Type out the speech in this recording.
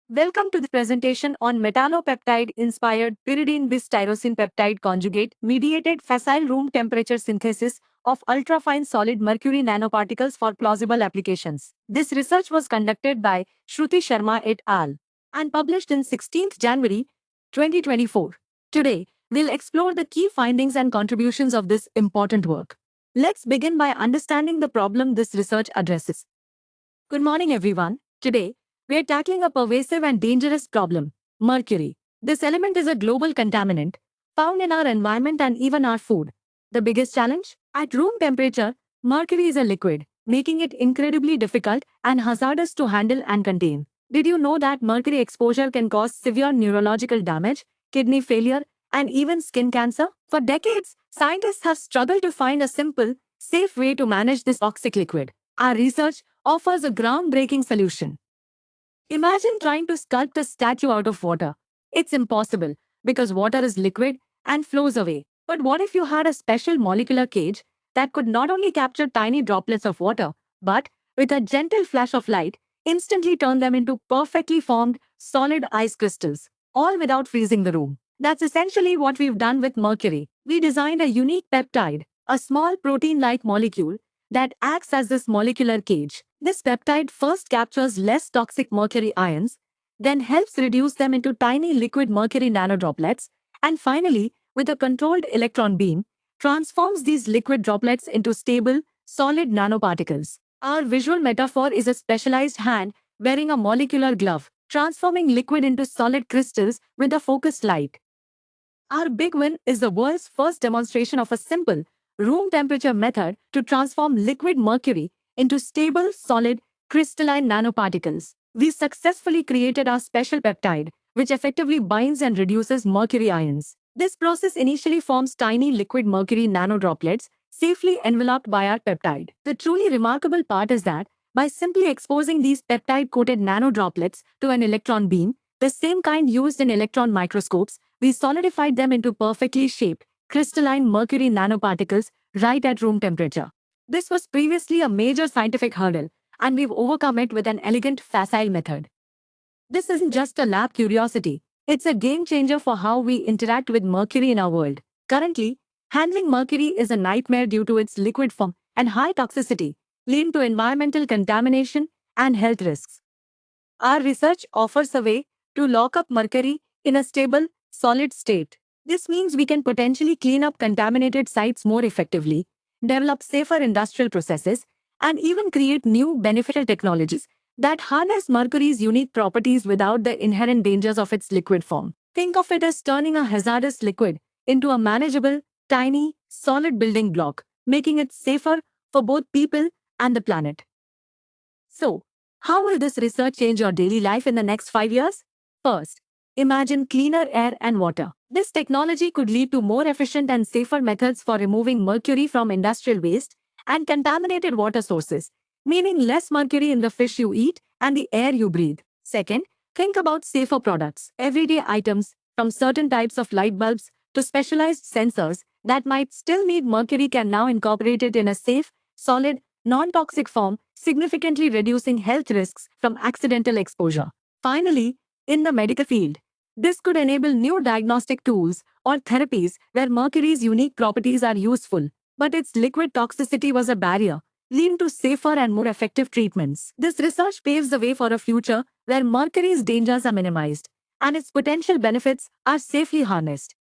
Welcome to the presentation on metallopeptide-inspired pyridine-bis tyrosine peptide conjugate mediated facile room temperature synthesis of ultrafine solid mercury nanoparticles for plausible applications. This research was conducted by Shruti Sharma et al. And published in 16th January 2024. Today, we'll explore the key findings and contributions of this important work. Let's begin by understanding the problem this research addresses. Good morning, everyone. Today, we are tackling a pervasive and dangerous problem, mercury. This element is a global contaminant found in our environment and even our food. The biggest challenge? At room temperature, mercury is a liquid, making it incredibly difficult and hazardous to handle and contain. Did you know that mercury exposure can cause severe neurological damage, kidney failure, and even skin cancer? For decades, scientists have struggled to find a simple, safe way to manage this toxic liquid. Our research offers a groundbreaking solution. Imagine trying to sculpt a statue out of water. It's impossible because water is liquid and flows away. But what if you had a special molecular cage that could not only capture tiny droplets of water, but with a gentle flash of light, instantly turn them into perfectly formed, solid ice crystals, all without freezing the room? That's essentially what we've done with mercury. We designed a unique peptide, a small protein-like molecule that acts as this molecular cage. This peptide first captures less toxic mercury ions, then helps reduce them into tiny liquid mercury nanodroplets, and finally, with a controlled electron beam, transforms these liquid droplets into stable, solid nanoparticles. Our visual metaphor is a specialized hand wearing a molecular glove, transforming liquid into solid crystals with a focused light. Our big win is the world's first demonstration of a simple, room temperature method to transform liquid mercury into stable, solid, crystalline nanoparticles. We successfully created our special peptide, which effectively binds and reduces mercury ions. This process initially forms tiny liquid mercury nanodroplets, safely enveloped by our peptide. The truly remarkable part is that by simply exposing these peptide-coated nanodroplets to an electron beam, the same kind used in electron microscopes, we solidified them into perfectly shaped, crystalline mercury nanoparticles right at room temperature. This was previously a major scientific hurdle, and we've overcome it with an elegant facile method. This isn't just a lab curiosity, it's a game changer for how we interact with mercury in our world. Currently, handling mercury is a nightmare due to its liquid form and high toxicity, leading to environmental contamination and health risks. Our research offers a way to lock up mercury in a stable, solid state. This means we can potentially clean up contaminated sites more effectively, develop safer industrial processes, and even create new beneficial technologies that harness mercury's unique properties without the inherent dangers of its liquid form. Think of it as turning a hazardous liquid into a manageable, tiny, solid building block, making it safer for both people and the planet. So, how will this research change your daily life in the next 5 years? First, imagine cleaner air and water. This technology could lead to more efficient and safer methods for removing mercury from industrial waste and contaminated water sources, meaning less mercury in the fish you eat and the air you breathe. Second, think about safer products. Everyday items, from certain types of light bulbs to specialized sensors that might still need mercury, can now incorporate it in a safe, solid, non-toxic form, significantly reducing health risks from accidental exposure. Finally, in the medical field, this could enable new diagnostic tools or therapies where mercury's unique properties are useful, but its liquid toxicity was a barrier, leading to safer and more effective treatments. This research paves the way for a future where mercury's dangers are minimized and its potential benefits are safely harnessed.